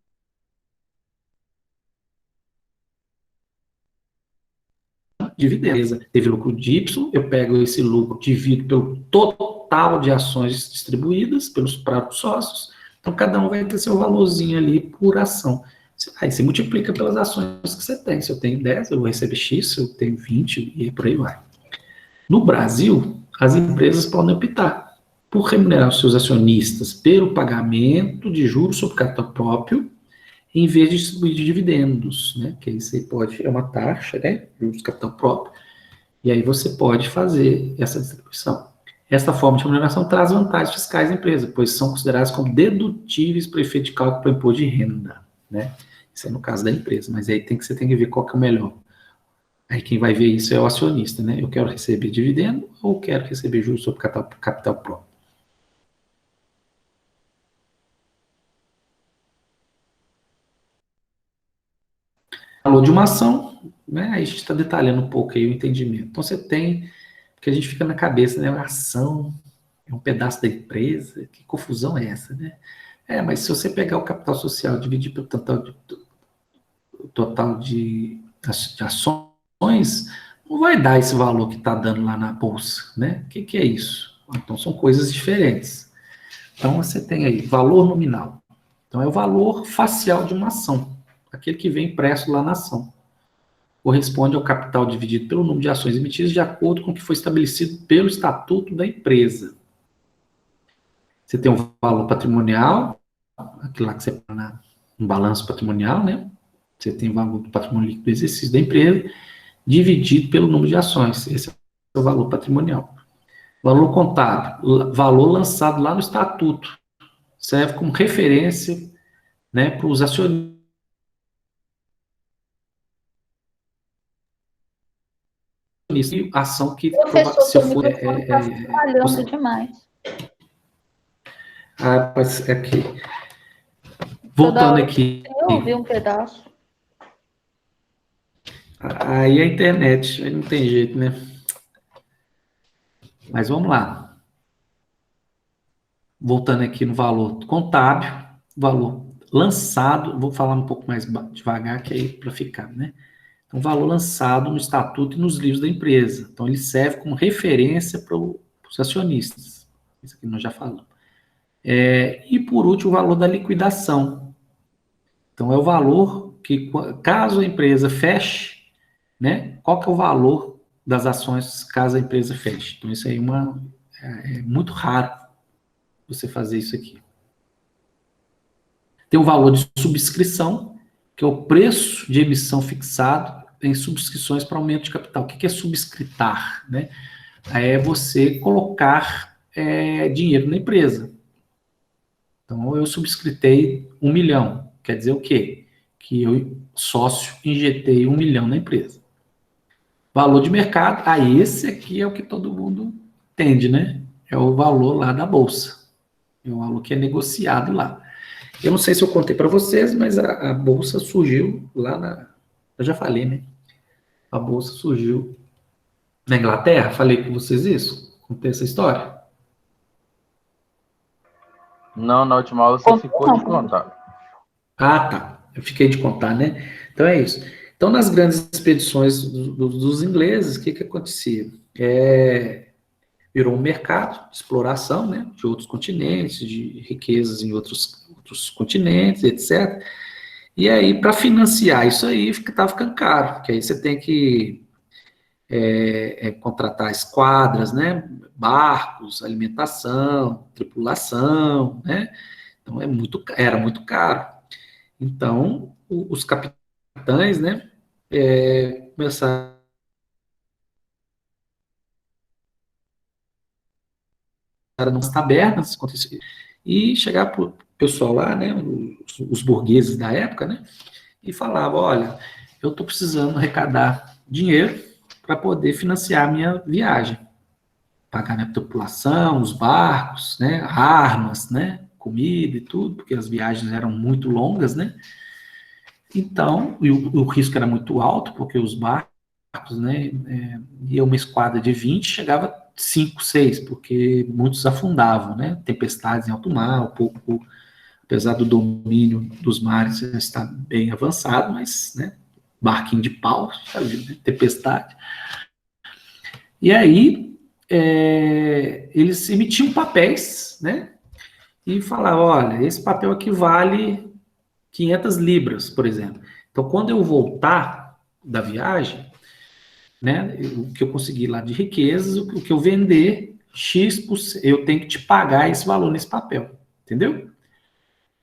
dividendo. Teve lucro de Y, eu pego esse lucro, divido pelo total de ações distribuídas pelos próprios sócios, então cada um vai ter seu valorzinho ali por ação. Aí você multiplica pelas ações que você tem. Se eu tenho 10, eu vou receber X, se eu tenho 20, e por aí vai. No Brasil, as empresas podem optar por remunerar os seus acionistas pelo pagamento de juros sobre capital próprio, em vez de distribuir dividendos, né? Que aí você pode, é uma taxa, né? Juros de capital próprio, e aí você pode fazer essa distribuição. Esta forma de remuneração traz vantagens fiscais à empresa, pois são consideradas como dedutíveis para o efeito de cálculo para o imposto de renda, né? Isso é no caso da empresa, mas aí você tem que ver qual que é o melhor. Aí quem vai ver isso é o acionista, né? Eu quero receber dividendo ou quero receber juros sobre capital próprio. Valor de uma ação, né? Aí a gente está detalhando um pouco aí o entendimento. Então você tem, porque a gente fica na cabeça, né? A ação é um pedaço da empresa, que confusão é essa, né? Mas se você pegar o capital social e dividir pelo total de ações, não vai dar esse valor que está dando lá na bolsa, né? O que é isso? Então, são coisas diferentes. Então, você tem aí valor nominal. Então, é o valor facial de uma ação, aquele que vem impresso lá na ação. corresponde ao capital dividido pelo número de ações emitidas de acordo com o que foi estabelecido pelo estatuto da empresa. Você tem o valor patrimonial, aquilo lá que você põe no balanço patrimonial, né? Você tem o valor do patrimônio líquido do exercício da empresa, dividido pelo número de ações. Esse é o valor patrimonial. Valor contábil, valor lançado lá no estatuto, serve como referência, né, para os acionistas. Ação que Professor, se seu for microfone está falhando demais. Mas é que voltando aqui, Eu ouvi um pedaço. aí a internet, aí não tem jeito, né? Mas vamos lá. Voltando aqui no valor contábil, valor lançado, vou falar um pouco mais devagar, que aí para ficar, né? Então, valor lançado no estatuto e nos livros da empresa. Então, ele serve como referência para os acionistas. Isso aqui nós já falamos. E, por último, o valor da liquidação. Então, é o valor que, caso a empresa feche, né? Qual que é o valor das ações caso a empresa feche? Então, isso aí é muito raro você fazer isso aqui. Tem o valor de subscrição, que é o preço de emissão fixado em subscrições para aumento de capital. O que é subscritar? Né? É você colocar dinheiro na empresa. Então, eu subscritei 1 milhão. Quer dizer o quê? Que eu, sócio, injetei 1 milhão na empresa. Valor de mercado, esse aqui é o que todo mundo entende, né? É o valor lá da bolsa. É o valor que é negociado lá. Eu não sei se eu contei para vocês, mas a bolsa surgiu lá eu já falei, né? A bolsa surgiu na Inglaterra. Falei com vocês isso? Contei essa história? Não, na última aula você ficou de contar. Ah, tá. Eu fiquei de contar, né? Então é isso. Então, nas grandes expedições dos ingleses, o que acontecia? Virou um mercado de exploração, né? De outros continentes, de riquezas em outros continentes, etc. E aí, para financiar isso aí, estava ficando caro, porque aí você tem que contratar esquadras, né? Barcos, alimentação, tripulação, né? Então, era muito caro. Então, os capitães, né? Começaram nas tabernas, e chegar para o pessoal lá, né? Os burgueses da época, né? E falava, olha, eu estou precisando arrecadar dinheiro para poder financiar a minha viagem. Pagar minha tripulação, os barcos, né, armas, né, comida e tudo, porque as viagens eram muito longas, né? Então, e o risco era muito alto, porque os barcos, né, ia uma esquadra de 20, chegava 5, 6, porque muitos afundavam, né? Tempestades em alto mar, apesar do domínio dos mares estar bem avançado, mas, né, barquinho de pau, né, tempestade. E aí, eles emitiam papéis, né, e falavam, olha, esse papel aqui vale 500 libras, por exemplo. Então, quando eu voltar da viagem, né, o que eu conseguir lá de riquezas, o que eu vender, X%, eu tenho que te pagar esse valor nesse papel, entendeu?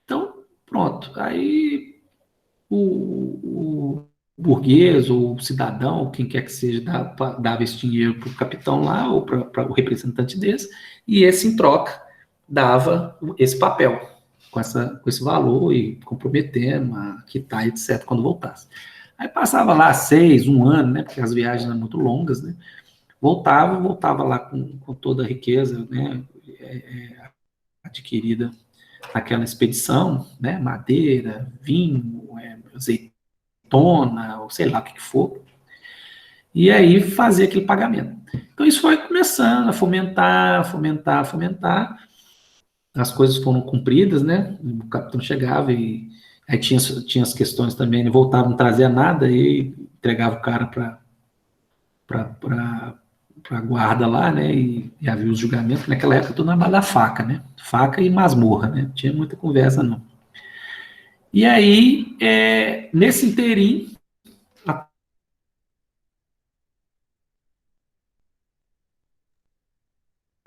Então, pronto. Aí o burguês ou o cidadão, quem quer que seja, dava esse dinheiro para o capitão lá ou para o representante desse, e esse, em troca, dava esse papel com esse valor e comprometendo a quitar, etc., quando voltasse. Aí passava lá 6, 1 ano, né, porque as viagens eram muito longas, né, voltava lá com toda a riqueza, né, adquirida naquela expedição, né, madeira, vinho, azeitona, ou sei lá o que for, e aí fazer aquele pagamento. Então isso foi começando a fomentar, as coisas foram cumpridas, né, o capitão chegava e aí tinha as questões também, ele voltava, não trazia nada e entregava o cara para a guarda lá, né, e havia os julgamentos, naquela época tudo na base da faca, né, faca e masmorra, né, não tinha muita conversa não. E aí, nesse inteirinho,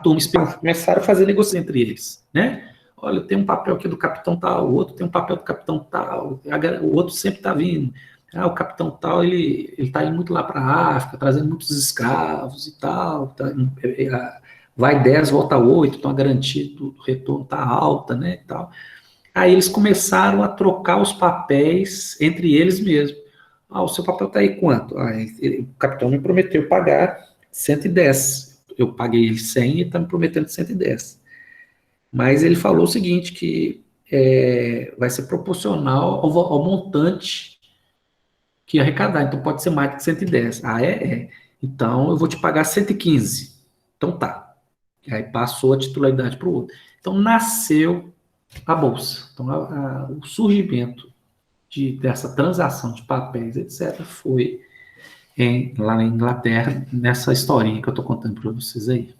turma começaram a fazer negócio entre eles, né? Olha, tem um papel aqui do capitão tal, o outro tem um papel do capitão tal, o outro sempre está vindo. Ah, o capitão tal, ele está indo muito lá para a África, trazendo muitos escravos e tal. Vai 10, volta 8, então a garantia do retorno está alta, né? E tal. Aí eles começaram a trocar os papéis entre eles mesmos. Ah, o seu papel está aí quanto? Ah, o capitão me prometeu pagar 110. Eu paguei ele 100 e ele está me prometendo 110. Mas ele falou o seguinte, que vai ser proporcional ao montante que arrecadar. Então pode ser mais de 110. Ah, é? Então eu vou te pagar 115. Então tá. E aí passou a titularidade para o outro. Então nasceu a Bolsa. Então o surgimento dessa transação de papéis, etc., foi lá na Inglaterra, nessa historinha que eu estou contando para vocês aí.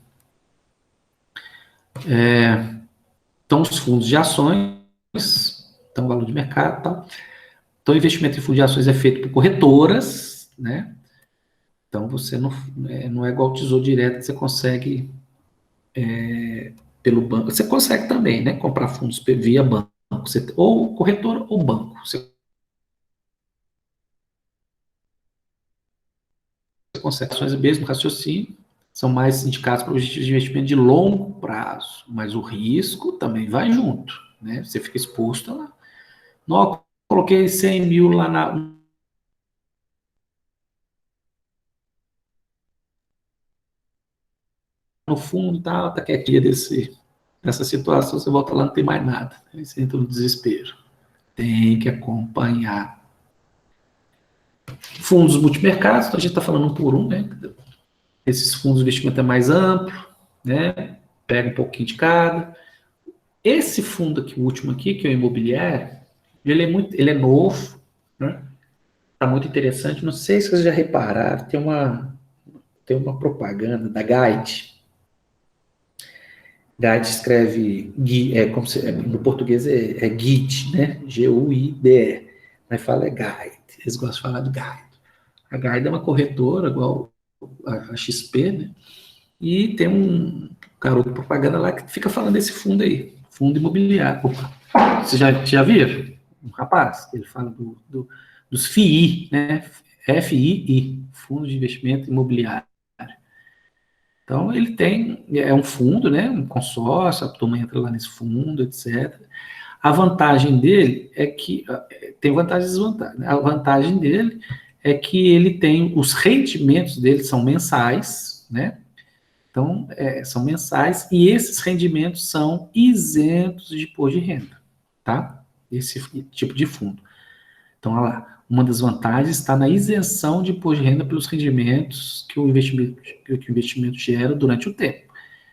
Então, os fundos de ações, então, valor de mercado e tal. Então, o investimento em fundos de ações é feito por corretoras, né? Então, você não é igual ao Tesouro Direto, que você consegue pelo banco. Você consegue também, né? Comprar fundos via banco. Ou corretora ou banco. Você consegue ações mesmo raciocínio, são mais indicados para objetivos de investimento de longo prazo, mas o risco também vai junto, né? Você fica exposto lá. Não, coloquei 100 mil lá no fundo, tá quietinha dessa situação, você volta lá, não tem mais nada. Aí você entra no desespero. Tem que acompanhar. Fundos multimercados, então a gente está falando um por um, né? Esses fundos de investimento é mais amplo, né? Pega um pouquinho de cada. Esse fundo aqui, o último aqui, que é o imobiliário, ele é novo, né? Tá muito interessante. Não sei se vocês já repararam, tem uma propaganda da Guide. Guide escreve no português é Guide, né? G-U-I-D-E. Mas fala Guide. Eles gostam de falar de Guide. A Guide é uma corretora igual a XP, né? E tem um garoto de propaganda lá que fica falando desse fundo aí, fundo imobiliário. Opa, vocês já viram? Um rapaz, ele fala dos FII, né? FII, Fundo de Investimento Imobiliário. Então, ele é um fundo, né? Um consórcio, a turma entra lá nesse fundo, etc. A vantagem dele é que, tem vantagens e desvantagens, né? A vantagem dele é que ele tem, os rendimentos dele são mensais, né? Então, são mensais, e esses rendimentos são isentos de imposto de renda, tá? Esse tipo de fundo. Então, olha lá, uma das vantagens está na isenção de imposto de renda pelos rendimentos que o investimento gera durante o tempo.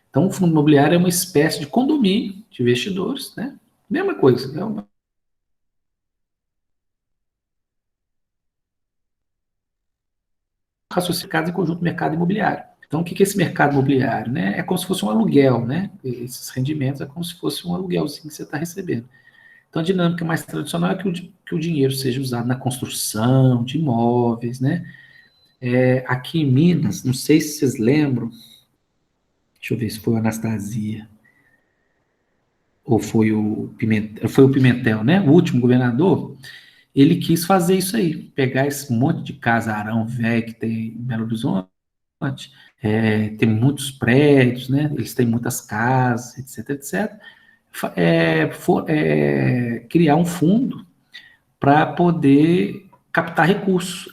Então, o fundo imobiliário é uma espécie de condomínio de investidores, né? Mesma coisa, é uma raciocinados em conjunto do mercado imobiliário. Então, o que é esse mercado imobiliário? Né? É como se fosse um aluguel, né? Esses rendimentos é como se fosse um aluguelzinho que você está recebendo. Então, a dinâmica mais tradicional é que o dinheiro seja usado na construção de imóveis, né? Aqui em Minas, não sei se vocês lembram, deixa eu ver se foi o Anastasia, ou foi o Pimentel, né? O último governador, ele quis fazer isso aí, pegar esse monte de casarão velho que tem em Belo Horizonte, tem muitos prédios, né? Eles têm muitas casas, etc, etc. Criar um fundo para poder captar recursos,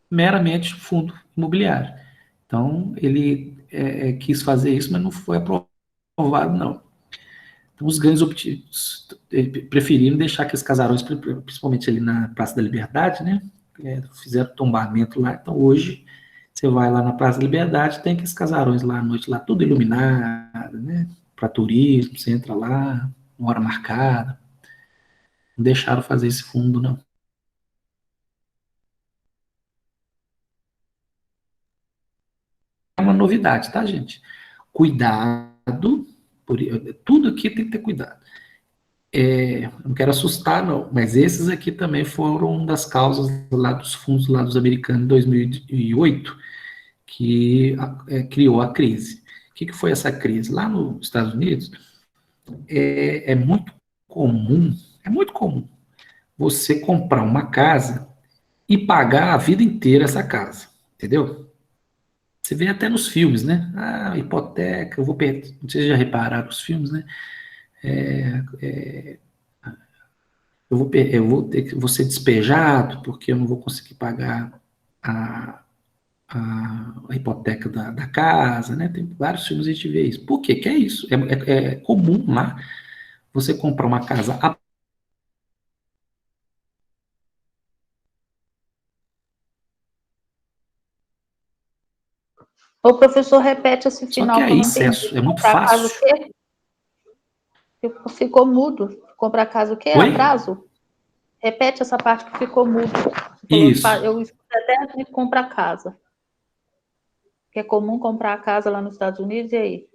meramente fundo imobiliário. Então, ele quis fazer isso, mas não foi aprovado, não. Então, os grandes objetivos preferiram deixar aqueles casarões, principalmente ali na Praça da Liberdade, né? Fizeram tombamento lá. Então, hoje, você vai lá na Praça da Liberdade, tem aqueles casarões lá à noite, lá tudo iluminado, né? Para turismo, você entra lá, uma hora marcada. Não deixaram fazer esse fundo, não. É uma novidade, tá, gente? Cuidado, tudo aqui tem que ter cuidado. Não quero assustar, não, mas esses aqui também foram uma das causas lá dos fundos lá dos americanos em 2008, que criou a crise. que foi essa crise? Lá nos Estados Unidos, é muito comum você comprar uma casa e pagar a vida inteira essa casa, entendeu? Você vê até nos filmes, né? Ah, hipoteca, eu vou perder. Não sei se já repararam os filmes, né? Vou ser despejado porque eu não vou conseguir pagar a, a hipoteca da casa, né? Tem vários filmes que a gente vê isso. Por quê? Que é isso? É comum lá você comprar uma casa. O professor repete esse Só que final que eu aí não entendi. é muito Comprar casa o fácil. quê? Ficou mudo. Comprar casa o quê? A Oi? prazo? Repete essa parte que ficou mudo. Isso. Eu escutei até de comprar casa. Que é comum comprar casa lá nos Estados Unidos, e aí?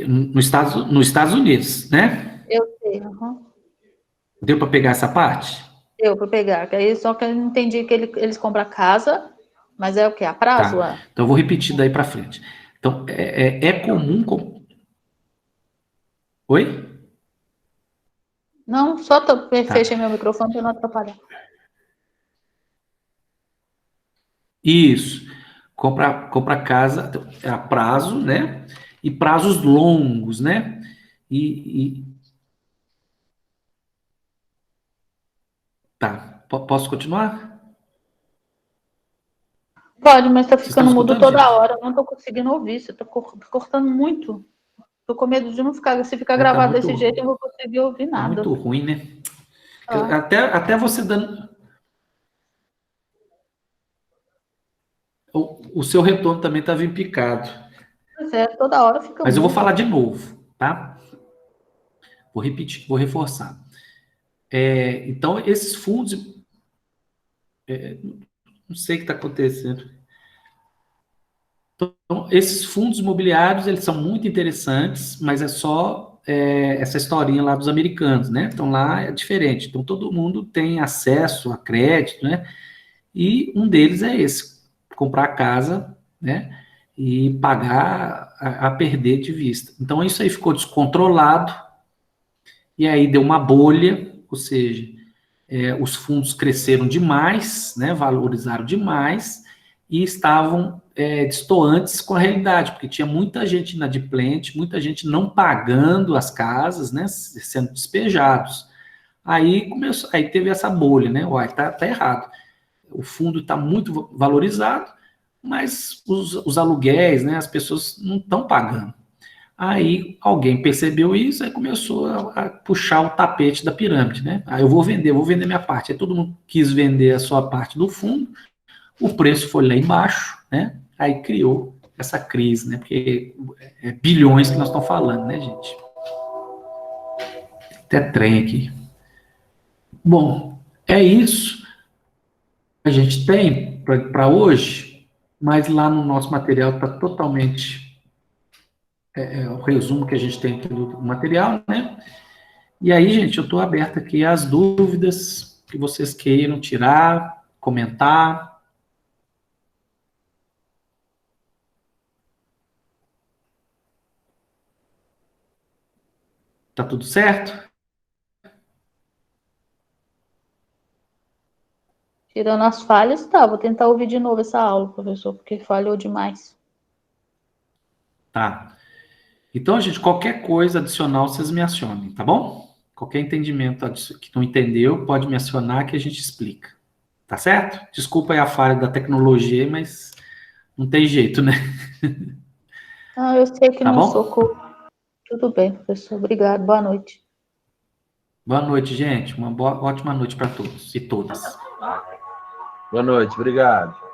Nos Estados Unidos, né? Eu sei, uhum. Deu para pegar essa parte? Deu para pegar. Que aí, só que eu não entendi que eles compram casa, mas é o quê? A prazo? Tá. Então eu vou repetir daí para frente. Então, é comum. Oi? Não, só Tá. fechei meu microfone para não atrapalhar. Isso. Compra casa a prazo, né? E prazos longos, né? Tá. Posso continuar? Pode, mas está Vocês estão ficando mudo escutando, toda gente? hora. Eu não estou conseguindo ouvir. Você está cortando muito. Estou com medo de não ficar. Se ficar Tá gravado desse jeito, muito, eu não vou conseguir ouvir tá nada. muito ruim, né? Ah, Até você dando. O seu retorno também estava em picado. pois é, toda hora fica Mas eu vou falar mudo. de novo, tá? Vou repetir, vou reforçar. Então, esses fundos, não sei o que está acontecendo. Então, esses fundos imobiliários, eles são muito interessantes, mas é só essa historinha lá dos americanos, né? Então, lá é diferente. Então, todo mundo tem acesso a crédito, né? E um deles é esse, comprar casa, né? E pagar a perder de vista. Então, isso aí ficou descontrolado, e aí deu uma bolha, ou seja, os fundos cresceram demais, né, valorizaram demais e estavam destoantes com a realidade, porque tinha muita gente inadimplente, muita gente não pagando as casas, né, sendo despejados. Aí teve essa bolha, né? Uai, tá errado. O fundo está muito valorizado, mas os aluguéis, né, as pessoas não estão pagando. Aí alguém percebeu isso e começou a puxar o tapete da pirâmide, né? Aí eu vou vender minha parte. Aí todo mundo quis vender a sua parte do fundo, o preço foi lá embaixo, né? Aí criou essa crise, né? Porque é bilhões que nós estamos falando, né, gente? Até trem aqui. Bom, é isso que a gente tem para hoje, mas lá no nosso material está totalmente o resumo que a gente tem aqui do material, né? E aí, gente, eu estou aberto aqui às dúvidas que vocês queiram tirar, comentar. Tá tudo certo? Tirando as falhas, tá. Vou tentar ouvir de novo essa aula, professor, porque falhou demais. Tá. Então, gente, qualquer coisa adicional vocês me acionem, tá bom? Qualquer entendimento que não entendeu, pode me acionar que a gente explica. Tá certo? Desculpa aí a falha da tecnologia, mas não tem jeito, né? Ah, eu sei que Tá não sou bom? Tudo bem, professor. Obrigado. Boa noite. Boa noite, gente. Ótima noite para todos e todas. Boa noite, obrigado.